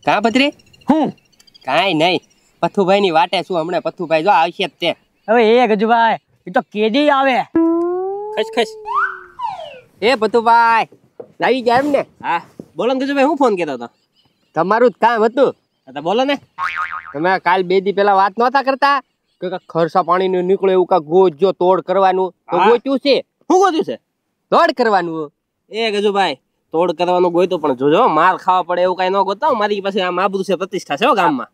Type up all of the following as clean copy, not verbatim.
કા પત્રી હું કાઈ નહીં પથુભાઈ ની વાટે શું હમણે પથુભાઈ જો આવશે જ તે હવે એ ગજુભાઈ એ તો કેદી આવે ખસ ખસ એ પથુભાઈ આવી ગયા એમ ને હા બોલો ને ગજુભાઈ હું ફોન કર્યો હતો તમારું જ કામ હતું તો બોલો ને તમે કાલ 2 દી પહેલા વાત નહોતા કરતા કે ખરસા પાણી નું નીકળે એવું કા ગોજો તોડ કરવાનું તો ગોચ્યું છે શું ગોત્યું છે તોડ કરવાનું એ ગજુભાઈ તોડ કરવાનું ગોઈતો પણ જોજો માલ ખાવા પડે એવું કઈ ન ગોતાવ મારી પાસે આમ આબરૂ છે પ્રતિષ્ઠા છે હો ગામમાં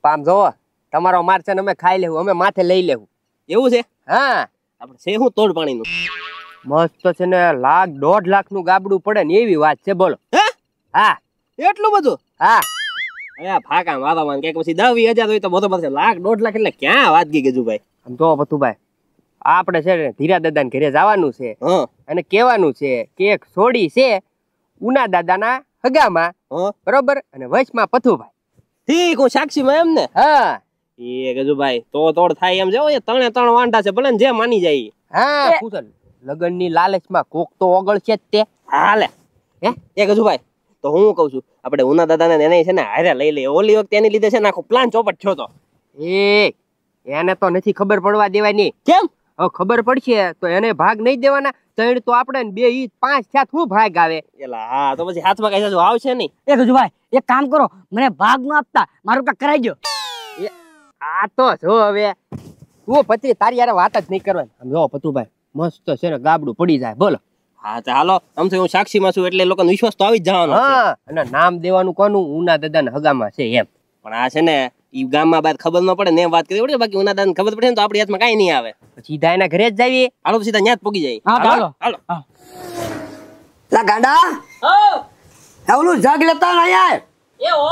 પામ જોવો તમારો માર છે ને અમે ખાઈ લેવું અમે માથે લઈ લેવું એવું છે હા આપણે છે હું તોડ પાણીનું મસ્ત છે ને 1.5 લાખ નું ગાબડું પડે ને એવી વાત છે બોલો હે હા એટલું બધું હા અયા ફાકા વાદામાં કે પછી 10,000 હોય તો બરોબર છે 1.5 લાખ એટલે ક્યાં વાત ગઈ ગજુભાઈ આમ જો પથુભાઈ આપણે છે ને ધીરા દાદાને ઘરે જવાનું છે હા અને કહેવાનું છે કે એક સોડી છે ઉના દાદાના હગામાં હા બરોબર અને વચમાં પથુભાઈ ઠીક હું સાક્ષીમાં એમ ને હા એ ગજુભાઈ તો તોડ થાય એમ છે ત્રણે ત્રણ વાંઢા છે ભલે ને જે માની જાય હા પૂછો લગનની લાલચમાં કોક તો ઓગળશે જ તે હાલે હે એ ગજુભાઈ તો હું કહું છું આપણે ઉના દાદાને એને છે ને હારે લઈ લઈએ ઓલી વખતે એની લીધે છે ને આખો પ્લાન ચોપટ થયો તો એ એને તો નથી ખબર પડવા દેવાની કેમ હવે ખબર પડશે તો એને ભાગ નહીં દેવાના ત્રણ તો આપણે ને 2 ઈ 5 થયા શું ભાગ આવે એલા હા તો પછી હાથમાં કઈ જાજુ આવશે નહીં એ ગજુભાઈ એક કામ કરો મને ભાગ ન આપતા મારું કાક કરાઈ ગયો આ તો જો હવે તું પત્રી તારી યાર વાત જ નહીં કરવાની આમ જો પતુભાઈ મસ્ત છે ને ગાબડું પડી જાય બોલો હા તો હાલો આમ તો હું સાક્ષીમાં છું એટલે લોકોનો વિશ્વાસ તો આવી જ જવાનો છે હા અને નામ દેવાનું કોનું ઉના દાદાના હગામાં છે એમ પણ આ છે ને ઈ ગામમાં બાદ ખબર ન પડે ને એમ વાત કરી પડે બાકી ઉના દાદાને ખબર પડે ને તો આપણી હાથમાં કાઈ નહીં આવે પછી સીધા એના ઘરે જ જઈએ હાલો સીધા ન્યા જ પોગી જાય હા ચાલો હાલો લા ગાંડા ઓલું જગ લેતા ના યાર એ ઓ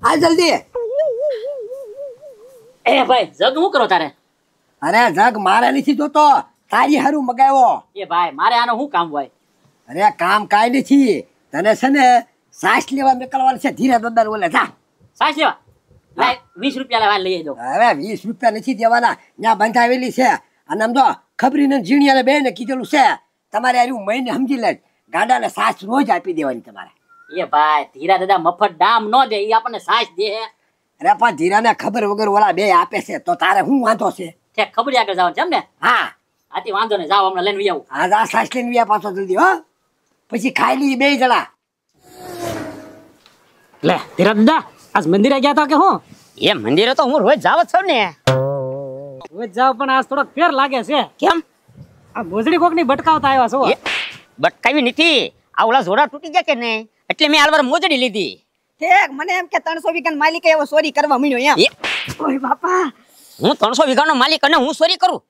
આ જલ્દી એ ભાઈ જગ હું કરો તારે અરે જગ મારે નથી જોતો તારી હારું મગાવ્યો એ ભાઈ મારે આનો શું કામ હોય અરે કામ કાઈ નથી તને છે ને સાસ લેવા નીકળવાનું છે ધીરે દોદર બોલે જા સાસ લેવા લાય 20 રૂપિયા લેવા લઈ દો હવે 20 રૂપિયા નથી દેવાના ત્યાં બંધાવેલી છે અને આમ તો ખબરીને જીણિયાને બે ને કીધેલું છે તમારે આર્યું મહિને સમજી લે ગાડાને સાસ રોજ આપી દેવાની તમારે એ ભાઈ ધીરા દાદા મફત દામ નો દે ઈ આપણને સાસ દે અરે પણ ધીરાને ખબર વગર ઓલા બે આપે છે તો તારે શું વાંધો છે તે ખબર આગળ જવાનું છે એમ ને હા આથી વાંધો ને જાવ હમણાં લઈને આવું આ જા સાસ લઈને વ્યા પાછો જલ્દી હો પછી ખાઈ લઈએ બે જણા લે ધીરા દાદા આજ મંદિરે ગયા તા કે હું એ મંદિરે તો હું રોજ જાવ છું ને રોજ જાવ પણ આજ થોડોક ફેર લાગે છે કેમ આ ભોજડી કોક ની ભટકાવતા આવ્યા છો બટકાવી નથી આ ઓલા જોડા તૂટી ગયા કે નહીં એટલે મેં આલવાર મોજડી લીધી ઠીક મને એમ કે 300 વીઘાનો માલિક એવો ચોરી કરવા મળ્યો એમ ઓય બાપા હું 300 વીઘાનો માલિક અને હું ચોરી કરું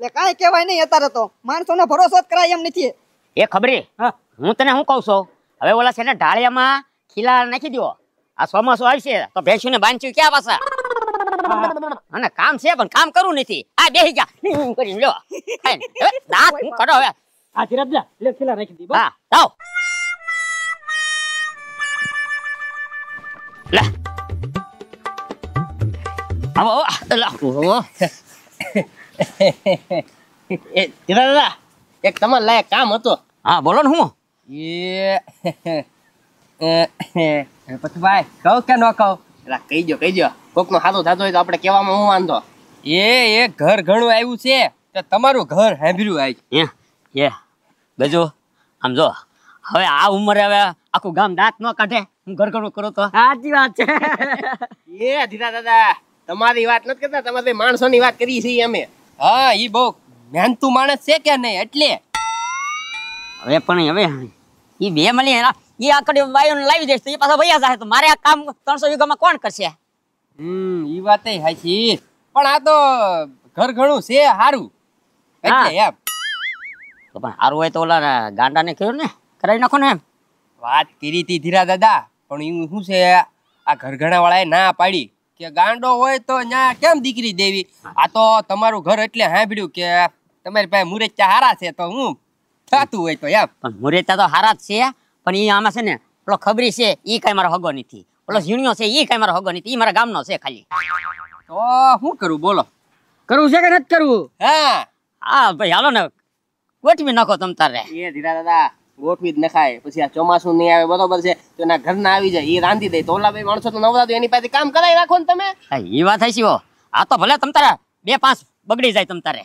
લે કાઈ કહેવાય નહીં અત્યારે તો માણસોનો ભરોસો જ કરાય એમ નથી એ ખબરે હું તને શું કહું છું હવે ઓલા છે ને ઢાળિયામાં ખીલા નાખી દો આ ચોમાસું આવશે તો ભેંસુને બાંધ્યું ક્યાં પાછા અને કામ છે પણ કામ કરવું નથી આ બેહી ગયા કરી લ્યો હવે દાંત હું કાઢો હવે આ ધીરા દાદા લે ખીલા રાખી દી હા જાઓ લે આવો એ ધીરા દાદા એક તમારે લાયક કામ હતો હા બોલો ને હું પથુભાઈ કહું કે ન કહું એલા કહીજો કોકનો હાથો થતો હોય તો આપણે કહેવામાં હું વાંધો એ ઘર ઘણું આવ્યું છે તો તમારું ઘર સાંભળ્યું આજ ગજો આમ જો હવે આ ઉંમરે હવે આખું ગામ દાંત ન કાઢે હું ઘર ઘણું કરું તો સાચી વાત છે એ ધીરા દાદા તમારી વાત નથી કરતા તમારે માણસોની વાત કરી છીએ અમે હા ઈ બહુ મહેનતુ માણસ છે કે નહીં એટલે હવે પણ હવે ઈ બે મળી ઈ આકડી વાયુને લાવી દેશ તો એ પાછા વૈયા જાય તો મારે આ કામ 300 વીઘામાં કોણ કરશે ઈ વાત હાચી પણ આ તો ઘર ઘણું છે સારું એટલે એમ તો પણ સારું હોય તો ઓલા ગાંડાને કહ્યું ને કરાવી નાખો ને એમ વાત કરી હતી ધીરા દાદા પણ એવું શું છે આ ઘરઘણા વાળાએ ના પાડી કે ગાંડો હોય તો ન્યા કેમ દીકરી દેવી આ તો તમારું ઘર એટલે સાંભળ્યું કે તમારી પાસે મુરચ્ચા હારા છે તો હું થતું હોય તો એમ પણ મુરેતા તો હારા જ છે પણ ઈ આમાં છે ને પેલો ખબરી છે ઈ કઈ મારો હગો નથી પેલો ઝીણિયો છે ઈ કઈ મારો હગો નથી ઈ મારા ગામનો છે ખાલી તો શું કરું બોલો કરવું છે કે નથી કરવું હા હા ભાઈ હાલો ને ગોઠવી નાખો તમ તારે એ ધીરા દાદા ગોઠવી જ નખાય. પછી આ ચોમાસું નહીં આવે બરોબર છે તો એના ઘરના આવી જાય, એ રાંધી દે. તો ઓલા બે માણસો તો નવરા તો એની પાસે કામ કરાવી રાખો ને તમે. એ વાત થઈ છે. આ તો ભલે તમ તારે 2-5 બગડી જાય તમ તારે.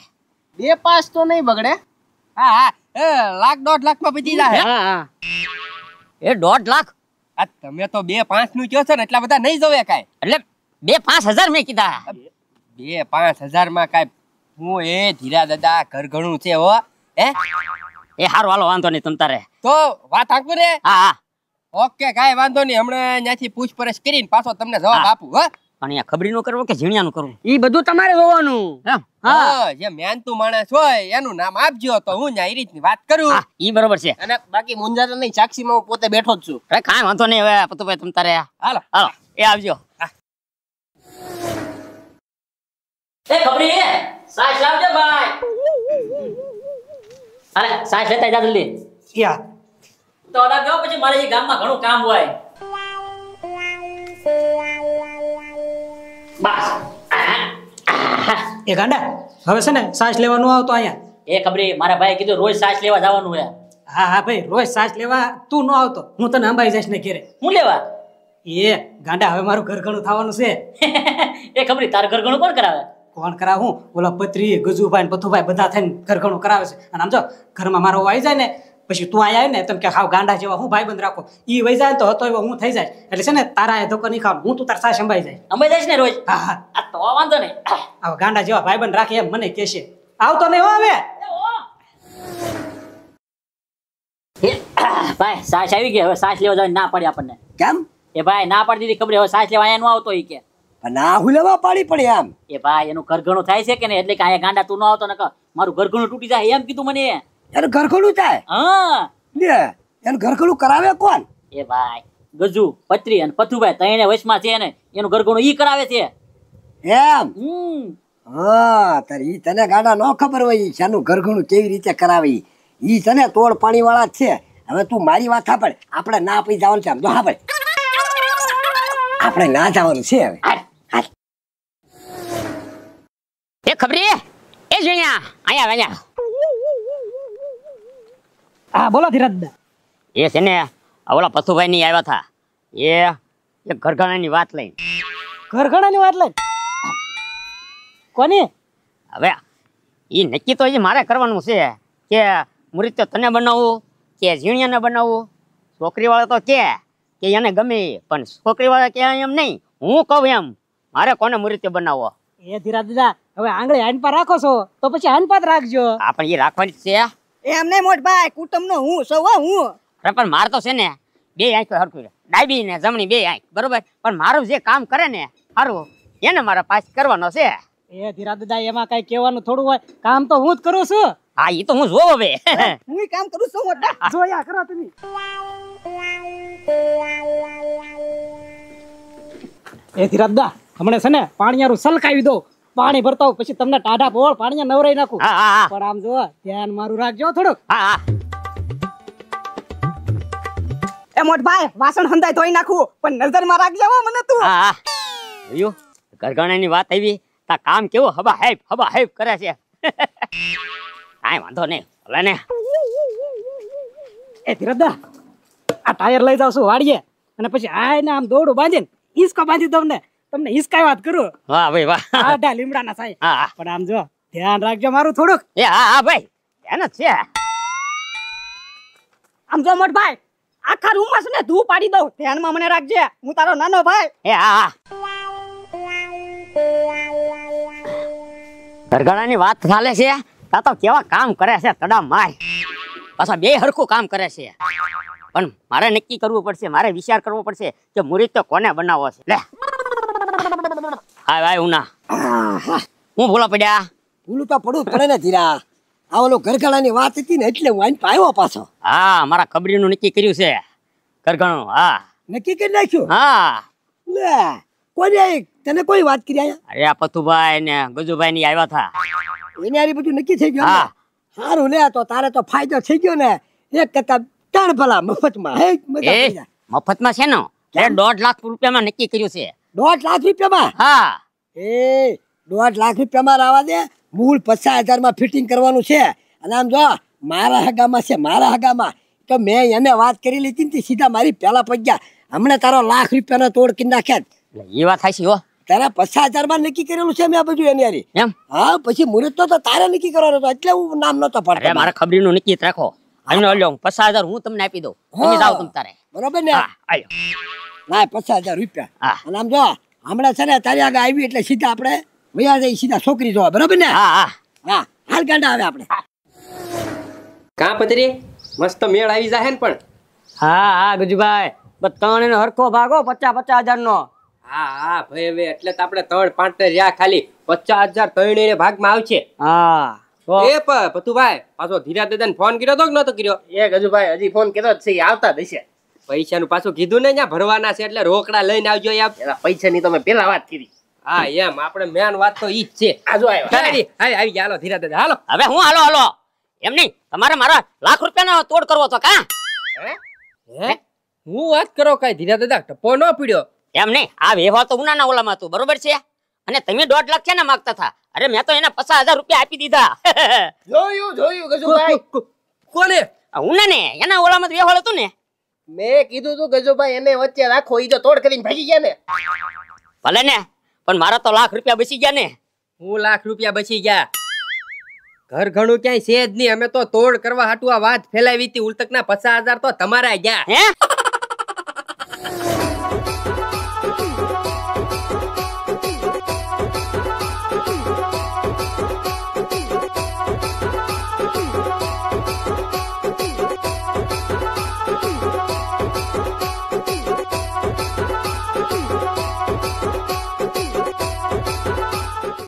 2-5 તો નહીં બગડે. હા હા લાખ 1.5 લાખમાં પતી જાય. હા હા એ 1.5 લાખ. આ તમે તો 2-5 નું કહો છો ને એટલા બધા નહીં જોવે કાંઈ. એટલે 2-5 હજાર મેં કીધા. 2-5 હજારમાં કાંઈ હું એ ધીરા દાદા ઘર ઘણું છે હો. હે એ હારું હાલો વાંધો નહીં તમ તારે. તો વાત આખું રે. હા હા ઓકે કાંઈ વાંધો નહીં, હમણાં ત્યાંથી પૂછપરછ કરીને પાછો તમને જવાબ હા. આપું. હો પણ અહીંયા ખબરીનું કરવું કે ઝીણિયાનું કરવું? ઈ બધું તમારે જોવાનું. એમ? હા જે મહેનતુ માણસ હોય એનું નામ આપજો તો હું ન્યા એ રીતની વાત કરું. હા ઈ બરોબર છે. અને બાકી મુંજાતો નહીં, સાક્ષીમાં હું પોતે બેઠો જ છું. અરે કાંઈ વાંધો નહીં. હવે પતુભાઈ તમ તારે હાલો હાલો એ આવજો. એ ખબરી સાસ લાવજો ભાઈ. અરે સાસ લેતા જા જલ્દી. યા તો ઓલા ગયો પછી મારે એ ગામમાં ઘણું કામ હોય. બસ એ ગાંડા હવે છે ને સાસ લેવા નો આવતો અહીંયા. એ ખબરી મારા ભાઈ કીધું રોજ સાસ લેવા જવાનું છે. હા હા ભાઈ રોજ સાસ લેવા તું નો આવતો, હું તને અંબાઈ જઈશ ને ઘેરે. હું લેવા? એ ગાંડા હવે મારું ઘર ઘણું થવાનું છે. એ ખબરી તાર ઘર ઘણું કોણ કરાવે? કોણ કરાવ? હું ઓલા પત્રી ગજુભાઈ ને પથુભાઈ બધા થઈને ઘર ઘણું કરાવે છે. અને આમ જો ઘરમાં મારો આવી જાય ને પછી તું અહીંયા આવે ને તમે કે હાવ ગાંડા જેવા હું ભાઈબંધ રાખો, ઈ વહી જાય ને તો હતો એવો હું થઈ જાય. એટલે છે ને તારા એ ધોકો નહીં ખાવાનું, હું તું તાર સાસ અંબાઈ જાય. અંબાઈ જઈશ ને રોજ? હા હા આ તો વાંધો નહીં. આવા ગાંડા જેવા ભાઈબંધ રાખે એમ મને કહેશે. આવતો નહીં હો હવે. ભાઈ સાસ આવી ગઈ, હવે સાસ લેવા જવાની ના પડી આપણને. કેમ? એ ભાઈ ના પાડી દીધી ખબર, હવે સાસ લેવા અહીંયા નો આવતો ઈ કે. પણ ના હું લેવા પાડી પડે એમ. એ ભાઈ એનું ઘર ઘણું થાય છે કે ને, એટલે કે અહીંયા ગાંડા તું ન આવતો ને મારું ઘર ઘણું તૂટી જાય એમ કીધું મને. એનું ઘરખોડું થાય હા લે, એનું ઘરખોડું કરાવે કોણ? એ ભાઈ ગજુ પત્રી અને પથુભાઈ ત્રણે વચમાં છે ને એનું ઘર ઘણું ઈ કરાવે છે. એમ? હા તારે ઈ તને ગાડા ન ખબર હોય ઈ શાનું ઘરઘણું કેવી રીતે કરાવે. ઈ તને તોડ પાણી વાળા જ છે. હવે તું મારી વાત સાંભળ, આપણે ના પી જવાનું છે. આમ જો સાંભળ, આપણે ના જવાનું છે હવે. એ ખબરી એ જોયા અહીંયા અહીંયા. હા બોલો ધીરજ દા. એ છે ને ઓલા પથુભાઈ ની આવ્યા હતા એ ઘરઘણાની વાત લઈ. ઘર ઘણાની વાત લઈ કોની? હવે ઈ નક્કી તો એ મારે કરવાનું છે કે મુરીત્ય તને બનાવવું કે ઝીણિયાને બનાવવું. છોકરી વાળા તો કે એને ગમે, પણ છોકરી વાળા કે એમ નહીં, હું કહું એમ મારે કોને મુરીત્ય બનાવવો. એ ધીરા દાદા હવે આંગળી હાંડપા રાખો છો તો પછી હાંડપા જ રાખજો. આ પણ એ રાખવાની જ છે. એમ નહીં મોટ ભાઈ, કુટુંબનો હું સૌ હું. અરે પણ મારે તો છે ને બે આંખ હરખું છે, ડાબી ને જમણી બે આંખ બરોબર. પણ મારું જે કામ કરે ને સારું એને મારા પાસ કરવાનો છે. એ ધીરા દાદા એમાં કઈ કહેવાનું થોડું હોય, કામ તો હું જ કરું છું. હા એ તો હું જોઉં હવે. હું કામ કરું છું મોટા. જોયા કરો તમે. એ ધીરા દાદા હમણાં છે ને પાણીયારું સલકાવી દો, પાણી ભરતા હોઉં પછી તમને ટાઢા પોળ પાણીયા નવરાઈ નાખું. હા હા હા પણ આમ જો ધ્યાન મારું રાખજો થોડુંક. હા હા એ મોટ ભાઈ વાસણ હંધાય ધોઈ નાખું, પણ નજરમાં રાખજે હો મને તું. હા હા જોયું ઘરઘણાની વાત આવી તા કામ કેવું હબા હેપ કરે છે. કાંઈ વાંધો નહીં ભલે ને. એ ધીરા દાદા આ ટાયર લઈ જાવ છું વાડીએ, અને પછી આને આમ દોડું બાંધીને હિસકો બાંધી દઉં ને તમને હિસકાઈ વાત કરું. વાહ ભાઈ વાહ. આડા લીમડાના સાહેબ. હા હા પણ આમ જો ધ્યાન રાખજો મારું થોડુંક. એ હા હા ભાઈ એને જ છે. આમ જો મોટ ભાઈ આખા રૂમમાં છે ને ધૂ પાડી દઉં, ધ્યાનમાં મને રાખજે, હું તારો નાનો ભાઈ. એ હા હા ઘરઘણાની વાત ચાલે છે તા તો કેવા કામ કરે છે તડા માય. પાછા બે હરખું કામ કરે છે. પણ મારે નક્કી કરવું પડશે, મારે વિચાર કરવો પડશે કે મુરીત તો કોને બનાવવો છે. લે હા ભાઈ ઉના હું ભૂલા પડ્યા. ભૂલું તો પડવું જ પડે ને ધીરા. આ ઓલો ઘરઘડાની વાત હતી ને એટલે હું આઈને આવ્યો પાછો. હા મારા ખબરીનું નક્કી કર્યું છે ઘરઘણું. હા નક્કી કરી નાખ્યું? હા લે કોને તને કોઈ વાત કરી આયા? અરે આ પથુભાઈ ને ગજુભાઈ ની આવ્યા હતા. એને આરી બધું નક્કી થઈ ગયું? હા સારું લે, તો તારે તો ફાયદો થઈ ગયો ને. એક કરતા ત્રણ ભલા મફતમાં. હે મજા એ પડી જાય. મફતમાં છે ને એ 1.5 લાખ રૂપિયામાં નક્કી કર્યું છે. 1.5 લાખ રૂપિયામાં? હા એ 1.5 લાખ રૂપિયામાં રાવા દે. મૂળ 50,000 માં ફિટિંગ કરવાનું છે. અને આમ જો મારા હગામાં છે, મારા હગામાં તો મેં એને વાત કરી લીધી ને તે સીધા મારી પેલા પગ્યા હમણાં તારો ₹1,00,000 તોડ કરી નાખ્યા જ. એટલે એ વાત થાય છે હો તારા 50,000 માં નક્કી કરેલું છે મેં આ બધું એની હારી. એમ હા પછી મુહૂર્ત તો તારે નક્કી કરવાનો હતો એટલે હું નામ નતો અરે પાડતો. મારા ખબરીનું નક્કી જ રાખો આનો લ્યો 50,000 હું તમને આપી દઉં તમે જાઓ તમ તારે બરોબર ને? હા આયો ના ₹50,000. હા. અને આમ જો હમણાં છે ને તારી આગળ આવી એટલે સીધા આપણે વયા જઈ સીધા છોકરી જોવા બરોબર ને? હા હા હા હાલ ગાંડા આવે આપણે. કાં પતરી મસ્ત મેળ આવી જાય ને પણ હા હા ગજુભાઈ બસ ત્રણ એનો હરખો ભાગો 50,000 નો. હા હા ભાઈ હવે એટલે તો આપણે 3 પાર્ટનર રહ્યા ખાલી 50,000 ત્રણેય ભાગમાં આવશે. હા તો એ પતુભાઈ પાછો ધીરા દાદાને ફોન કર્યો તો કે નતો કર્યો? એ ગજુભાઈ હજી ફોન કર્યો જ છે ઈ આવતા જ હશે પૈસાનું પાછું કીધું ને ત્યાં ભરવાના છે એટલે રોકડા લઈને આવજો યાર. એલા પૈસાની તમે પેલા વાત કરી હા એમ આપણે મેન વાત તો ઈ જ છે. આજો આવ્યો આવી ગયા હાલો ધીરા દાદા હાલો. હવે હું હાલો હાલો એમ નહીં તમારે મારા ₹1,00,000 તોડ કરવો તો કા હે હું વાત કરો કઈ ધીરા દાદા ટપો ન પીડ્યો. એમ નહીં આ વ્યવહાર તો ઉનાના ઓલામાં હતું બરોબર છે અને તમે 1.5 લાખ છે ને માંગતા હતા અરે મેં તો એને ₹50,000 આપી દીધા જોયું ગજુભાઈ. કોને? આ ઉના ને એના ઓલામાં તો વ્યવહાર હતું ને મેં કીધું તું ગજુભાઈ એને વચ્ચે રાખો ઈ તો તોડ કરીને ભાગી ગયા ને. ભલે ને પણ મારા તો ₹1,00,000 બચી ગયા ને હું ₹1,00,000 બચી ગયા. ઘર ઘણું ક્યાંય છે જ નહીં. અમે તો તોડ કરવા હાટુ આ વાત ફેલાવી હતી. ઉલટકના 50,000 તો તમારા ગયા. હે